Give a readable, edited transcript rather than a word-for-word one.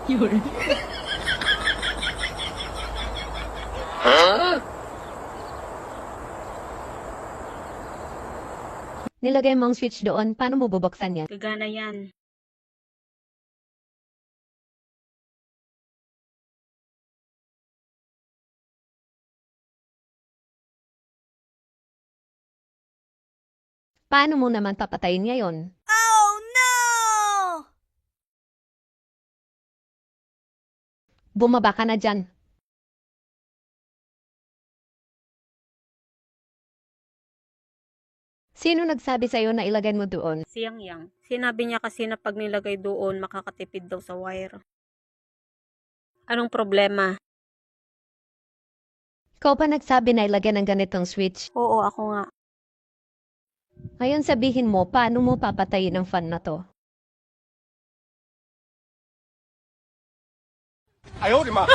Yun. Nilagay mong switch doon, paano mo bubuksan yan? Gagana yan. Paano mo naman papatayin ngayon? Oh no! Bumaba ka na dyan. Sino nagsabi sa'yo na ilagay mo doon? Si Yang Yang. Sinabi niya kasi na pag nilagay doon, makakatipid daw sa wire. Anong problema? Ikaw pa nagsabi na ilagay ng ganitong switch. Oo, ako nga. Ngayon sabihin mo, paano mo papatayin ang fan na to? 哎呦我的妈！